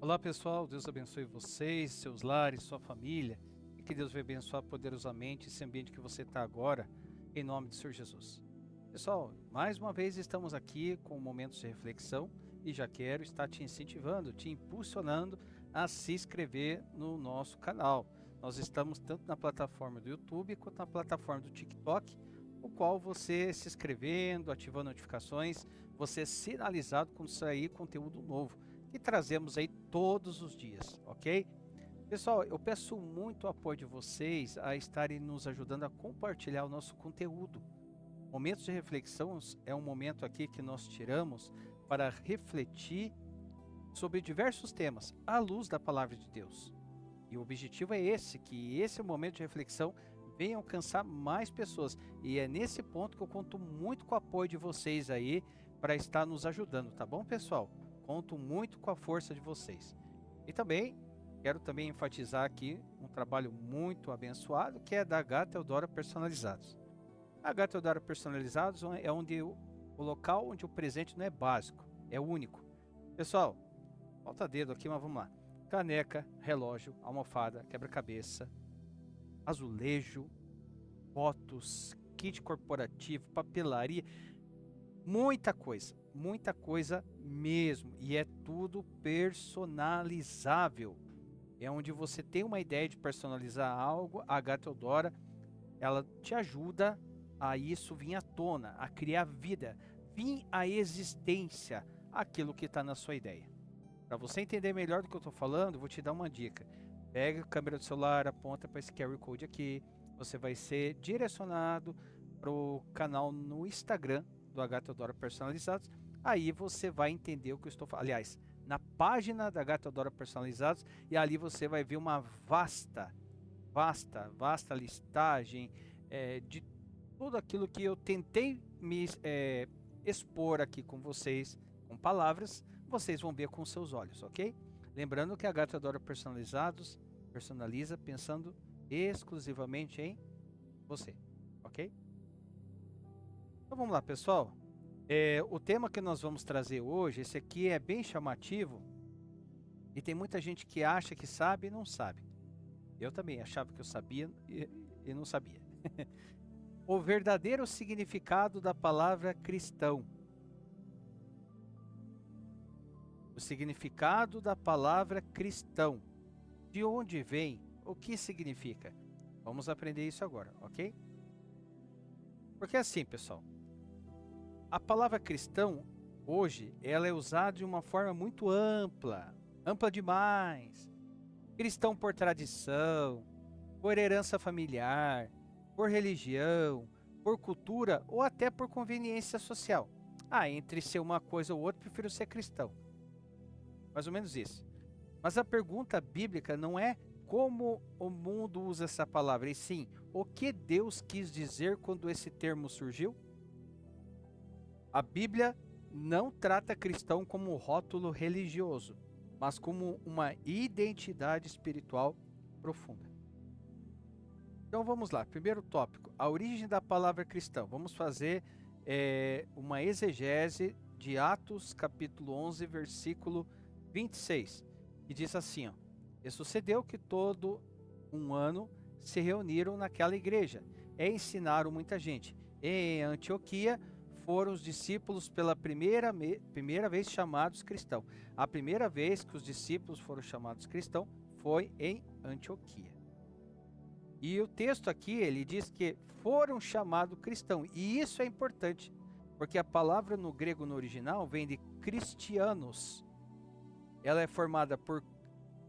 Olá pessoal, Deus abençoe vocês, seus lares, sua família e que Deus vai abençoar poderosamente esse ambiente que você está agora, em nome de Senhor Jesus. Pessoal, mais uma vez estamos aqui com momentos de reflexão e já quero estar te incentivando, te impulsionando a se inscrever no nosso canal. Nós estamos tanto na plataforma do YouTube quanto na plataforma do TikTok, o qual você se inscrevendo, ativando notificações, você é sinalizado quando sair conteúdo novo que trazemos aí todos os dias, ok? Pessoal, eu peço muito o apoio de vocês a estarem nos ajudando a compartilhar o nosso conteúdo. Momentos de reflexão é um momento aqui que nós tiramos para refletir sobre diversos temas à luz da palavra de Deus. E o objetivo é esse, que esse momento de reflexão venha alcançar mais pessoas. E é nesse ponto que eu conto muito com o apoio de vocês aí para estar nos ajudando, tá bom, pessoal? Conto muito com a força de vocês. E também quero enfatizar aqui um trabalho muito abençoado que é da H Teodora Personalizados. A H Teodora Personalizados é o local onde o presente não é básico, é único. Pessoal, falta dedo aqui, mas vamos lá. Caneca, relógio, almofada, quebra-cabeça, azulejo, fotos, kit corporativo, papelaria, muita coisa mesmo, e é tudo personalizável. É onde você tem uma ideia de personalizar algo, a H Teodora, ela te ajuda a isso vir à tona, a criar vida, vir à existência, aquilo que está na sua ideia. Para você entender melhor do que eu estou falando, eu vou te dar uma dica. Pega a câmera do celular, aponta para esse QR Code aqui, você vai ser direcionado para o canal no Instagram do H Teodora Personalizados. Aí você vai entender o que eu estou falando. Aliás, na página da H Teodora Personalizados, e ali você vai ver uma vasta listagem de tudo aquilo que eu tentei me expor aqui com vocês, com palavras, vocês vão ver com seus olhos, ok? Lembrando que a H Teodora Personalizados personaliza pensando exclusivamente em você, ok? Então vamos lá, pessoal. O tema que nós vamos trazer hoje, esse aqui é bem chamativo e tem muita gente que acha que sabe e não sabe. Eu também achava que eu sabia e não sabia. O verdadeiro significado da palavra cristão. O significado da palavra cristão. De onde vem? O que significa? Vamos aprender isso agora, ok? Porque assim, pessoal, a palavra cristão, hoje, ela é usada de uma forma muito ampla, ampla demais. Cristão por tradição, por herança familiar, por religião, por cultura ou até por conveniência social. Entre ser uma coisa ou outra, prefiro ser cristão. Mais ou menos isso. Mas a pergunta bíblica não é como o mundo usa essa palavra, e sim, o que Deus quis dizer quando esse termo surgiu? A Bíblia não trata cristão como um rótulo religioso, mas como uma identidade espiritual profunda. Então vamos lá, primeiro tópico, a origem da palavra cristão. Vamos fazer uma exegese de Atos capítulo 11, versículo 26, que diz assim, ó: E sucedeu que todo um ano se reuniram naquela igreja e ensinaram muita gente. E em Antioquia foram os discípulos pela primeira vez chamados cristãos. A primeira vez que os discípulos foram chamados cristãos foi em Antioquia. E o texto aqui, ele diz que foram chamados cristãos. E isso é importante, porque a palavra no grego, no original, vem de cristianos. Ela é formada por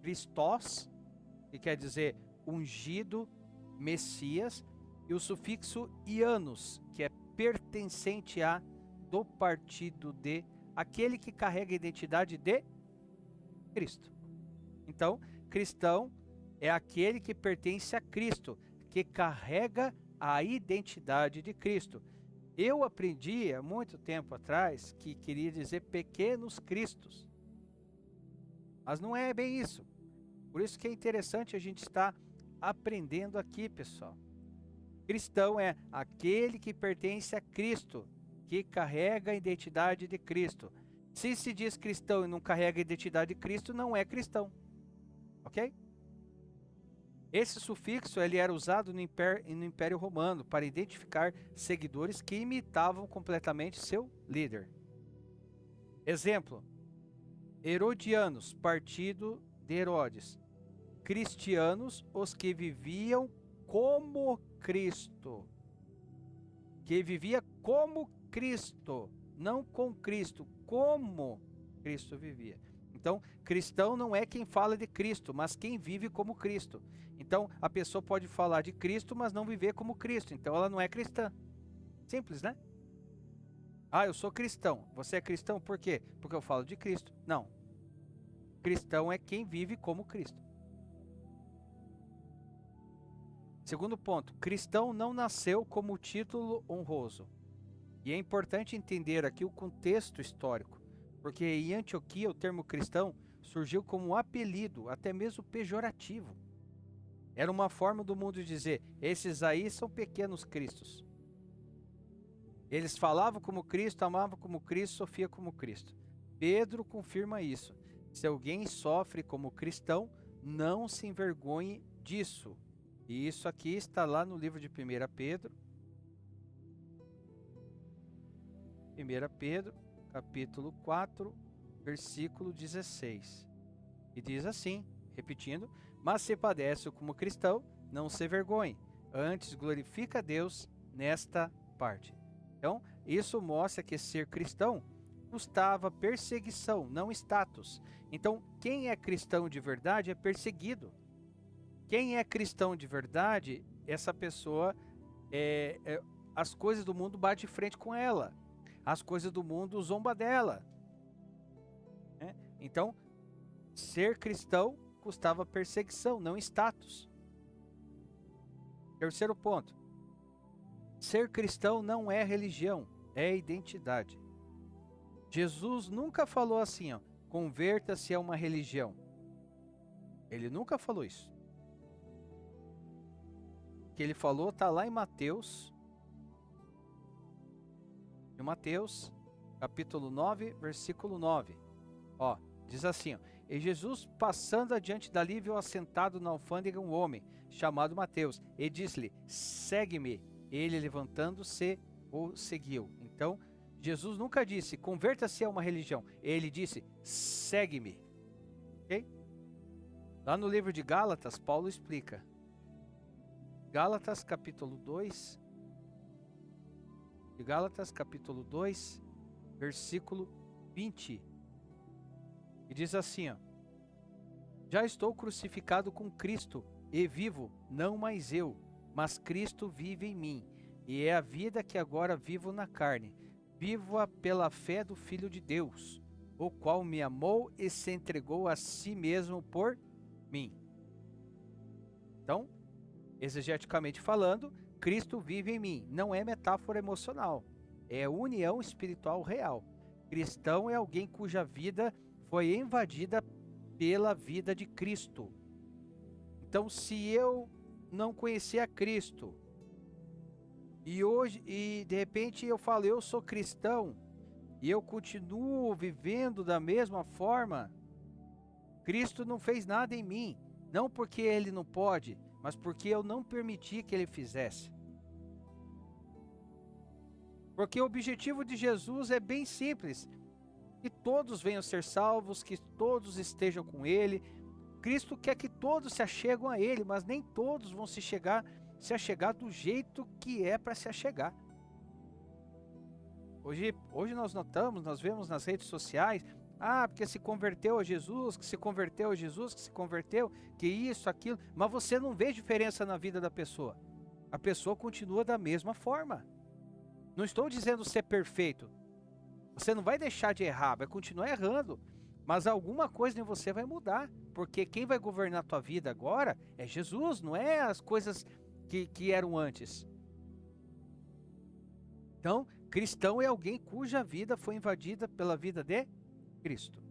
Christos, que quer dizer ungido, Messias, e o sufixo ianos, que é pertencente a, do partido de, aquele que carrega a identidade de Cristo. Então, cristão é aquele que pertence a Cristo, que carrega a identidade de Cristo. Eu aprendi há muito tempo atrás que queria dizer pequenos cristos, mas não é bem isso. Por isso que é interessante a gente estar aprendendo aqui, pessoal. Cristão é aquele que pertence a Cristo, que carrega a identidade de Cristo. Se diz cristão e não carrega a identidade de Cristo, não é cristão. Ok? Esse sufixo ele era usado no Império Romano para identificar seguidores que imitavam completamente seu líder. Exemplo: Herodianos, partido de Herodes. Cristianos, os que viviam como Cristo. Que vivia como Cristo, não com Cristo, como Cristo vivia. Então, cristão não é quem fala de Cristo, mas quem vive como Cristo. Então, a pessoa pode falar de Cristo, mas não viver como Cristo. Então, ela não é cristã. Simples, né? Ah, eu sou cristão. Você é cristão por quê? Porque eu falo de Cristo. Não. Cristão é quem vive como Cristo. Segundo ponto, cristão não nasceu como título honroso. E é importante entender aqui o contexto histórico, porque em Antioquia o termo cristão surgiu como um apelido, até mesmo pejorativo. Era uma forma do mundo dizer, esses aí são pequenos cristos. Eles falavam como Cristo, amavam como Cristo, sofriam como Cristo. Pedro confirma isso. Se alguém sofre como cristão, não se envergonhe disso. E isso aqui está lá no livro de 1 Pedro. 1 Pedro, capítulo 4, versículo 16. E diz assim, repetindo, mas se padece como cristão, não se vergonhe, antes glorifica a Deus nesta parte. Então, isso mostra que ser cristão custava perseguição, não status. Então, quem é cristão de verdade é perseguido. Quem é cristão de verdade, essa pessoa, as coisas do mundo batem de frente com ela. As coisas do mundo zomba dela. Né? Então, ser cristão custava perseguição, não status. Terceiro ponto. Ser cristão não é religião, é identidade. Jesus nunca falou assim, ó, converta-se a uma religião. Ele nunca falou isso. O que ele falou está lá em Mateus, capítulo 9, versículo 9. Ó, diz assim, ó, e Jesus, passando adiante dali, viu assentado na alfândega um homem, chamado Mateus, e disse-lhe, segue-me. Ele, levantando-se, o seguiu. Então, Jesus nunca disse, converta-se a uma religião. Ele disse, segue-me. Ok? Lá no livro de Gálatas, Paulo explica. Gálatas, capítulo 2, versículo 20. E diz assim, ó, já estou crucificado com Cristo, e vivo, não mais eu, mas Cristo vive em mim. E é a vida que agora vivo na carne. Vivo-a pela fé do Filho de Deus, o qual me amou e se entregou a si mesmo por mim. Então, exegeticamente falando, Cristo vive em mim. Não é metáfora emocional. É união espiritual real. Cristão é alguém cuja vida foi invadida pela vida de Cristo. Então, se eu não conhecer a Cristo e de repente eu falo, eu sou cristão e eu continuo vivendo da mesma forma, Cristo não fez nada em mim. Não porque ele não pode, mas porque eu não permiti que ele fizesse. Porque o objetivo de Jesus é bem simples, que todos venham ser salvos, que todos estejam com ele. Cristo quer que todos se achegam a ele, mas nem todos vão se achegar do jeito que é para se achegar. Hoje nós vemos nas redes sociais, porque se converteu a Jesus, que se converteu a Jesus, que se converteu, que isso, aquilo, mas você não vê diferença na vida da pessoa. A pessoa continua da mesma forma. Não estou dizendo ser perfeito. Você não vai deixar de errar, vai continuar errando, mas alguma coisa em você vai mudar, porque quem vai governar a tua vida agora é Jesus, não é as coisas que eram antes. Então, cristão é alguém cuja vida foi invadida pela vida de Cristo.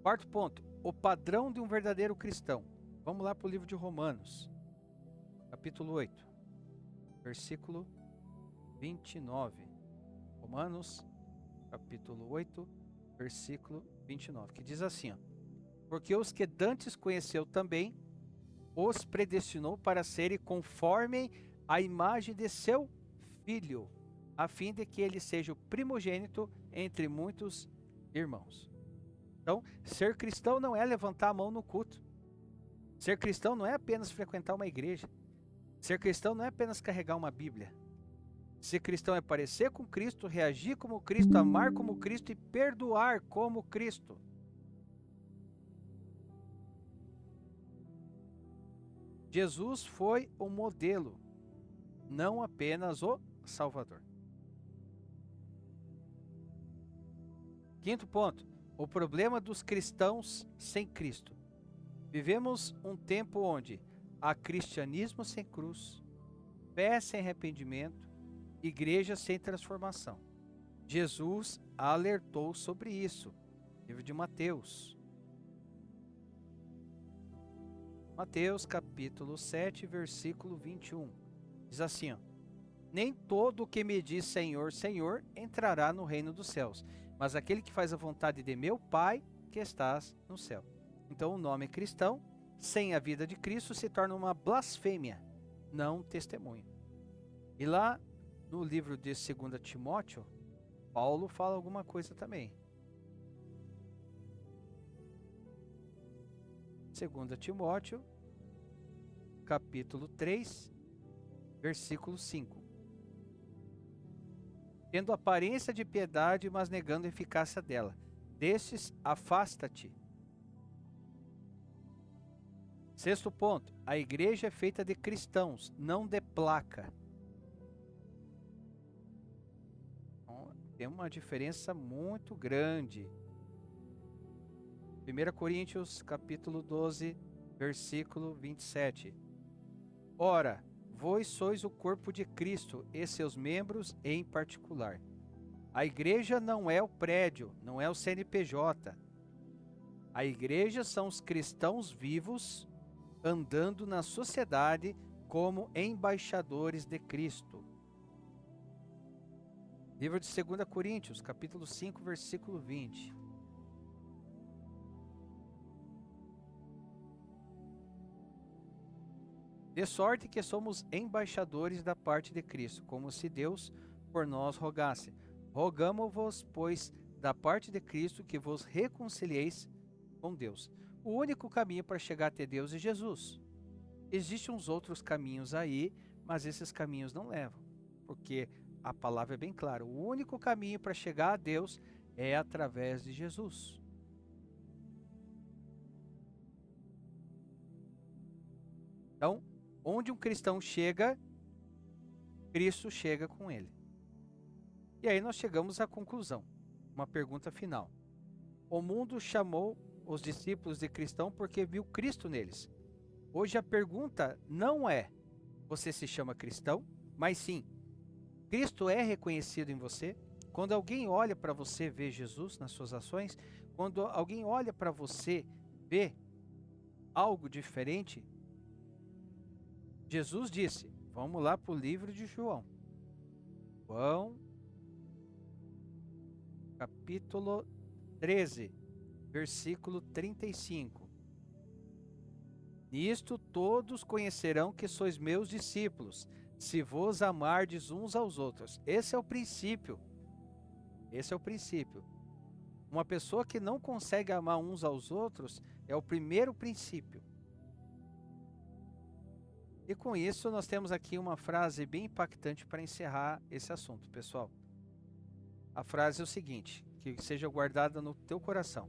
Quarto ponto, o padrão de um verdadeiro cristão. Vamos lá para o livro de Romanos, capítulo 8, versículo 29. Romanos, capítulo 8, versículo 29, que diz assim, ó, porque os que dantes conheceu também, os predestinou para serem conforme a imagem de seu Filho, a fim de que ele seja o primogênito entre muitos irmãos. Então, ser cristão não é levantar a mão no culto. Ser cristão não é apenas frequentar uma igreja. Ser cristão não é apenas carregar uma Bíblia. Ser cristão é parecer com Cristo, reagir como Cristo, amar como Cristo e perdoar como Cristo. Jesus foi o modelo, não apenas o Salvador. Quinto ponto, o problema dos cristãos sem Cristo. Vivemos um tempo onde há cristianismo sem cruz, fé sem arrependimento, igreja sem transformação. Jesus alertou sobre isso. Livro de Mateus. Mateus capítulo 7, versículo 21. Diz assim, ó, nem todo o que me diz Senhor, Senhor, entrará no reino dos céus, mas aquele que faz a vontade de meu Pai que estás no céu. Então o nome cristão, sem a vida de Cristo, se torna uma blasfêmia, não testemunho. E lá no livro de 2 Timóteo, Paulo fala alguma coisa também. 2 Timóteo, capítulo 3, versículo 5. Tendo aparência de piedade, mas negando a eficácia dela. Destes, afasta-te. Sexto ponto, a igreja é feita de cristãos, não de placa. Então, tem uma diferença muito grande. 1 Coríntios, capítulo 12, versículo 27. Ora, vós sois o corpo de Cristo e seus membros em particular. A igreja não é o prédio, não é o CNPJ. A igreja são os cristãos vivos andando na sociedade como embaixadores de Cristo. Livro de 2 Coríntios, capítulo 5, versículo 20. De sorte que somos embaixadores da parte de Cristo, como se Deus por nós rogasse. Rogamo-vos, pois, da parte de Cristo, que vos reconcilieis com Deus. O único caminho para chegar até Deus é Jesus. Existem uns outros caminhos aí, mas esses caminhos não levam, porque a palavra é bem clara. O único caminho para chegar a Deus é através de Jesus. Então, onde um cristão chega, Cristo chega com ele. E aí nós chegamos à conclusão, uma pergunta final. O mundo chamou os discípulos de cristão porque viu Cristo neles. Hoje a pergunta não é, você se chama cristão? Mas sim, Cristo é reconhecido em você? Quando alguém olha para você, vê Jesus nas suas ações? Quando alguém olha para você, vê algo diferente? Jesus disse, vamos lá para o livro de João. João, capítulo 13, versículo 35. Nisto todos conhecerão que sois meus discípulos, se vos amardes uns aos outros. Esse é o princípio. Esse é o princípio. Uma pessoa que não consegue amar uns aos outros é o primeiro princípio. E com isso nós temos aqui uma frase bem impactante para encerrar esse assunto, pessoal. A frase é o seguinte, que seja guardada no teu coração.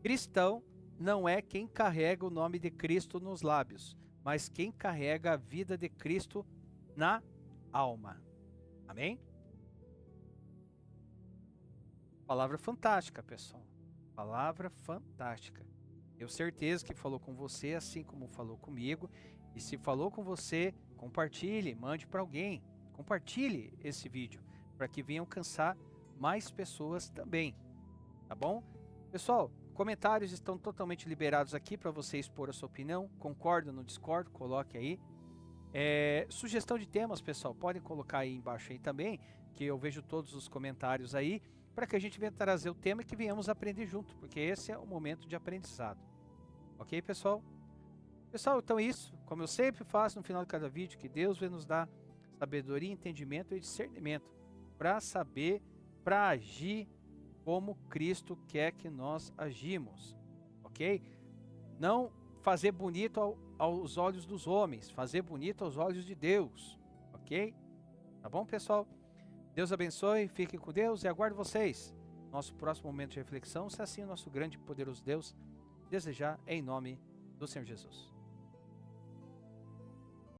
Cristão não é quem carrega o nome de Cristo nos lábios, mas quem carrega a vida de Cristo na alma. Amém? Palavra fantástica, pessoal. Palavra fantástica. Tenho certeza que falou com você assim como falou comigo. E se falou com você, compartilhe, mande para alguém. Compartilhe esse vídeo para que venha alcançar mais pessoas também. Tá bom? Pessoal, comentários estão totalmente liberados aqui para você expor a sua opinião. Concorda ou não discorda? Coloque aí. Sugestão de temas, pessoal, podem colocar aí embaixo aí também, que eu vejo todos os comentários aí. para que a gente venha trazer o tema e que venhamos aprender junto, porque esse é o momento de aprendizado. Ok, pessoal? Pessoal, então isso, como eu sempre faço no final de cada vídeo, que Deus vai nos dar sabedoria, entendimento e discernimento para saber, para agir como Cristo quer que nós agimos, ok? Não fazer bonito aos olhos dos homens, fazer bonito aos olhos de Deus, ok? Tá bom, pessoal? Deus abençoe, fiquem com Deus e aguardo vocês. Nosso próximo momento de reflexão, se assim o nosso grande e poderoso Deus desejar, em nome do Senhor Jesus.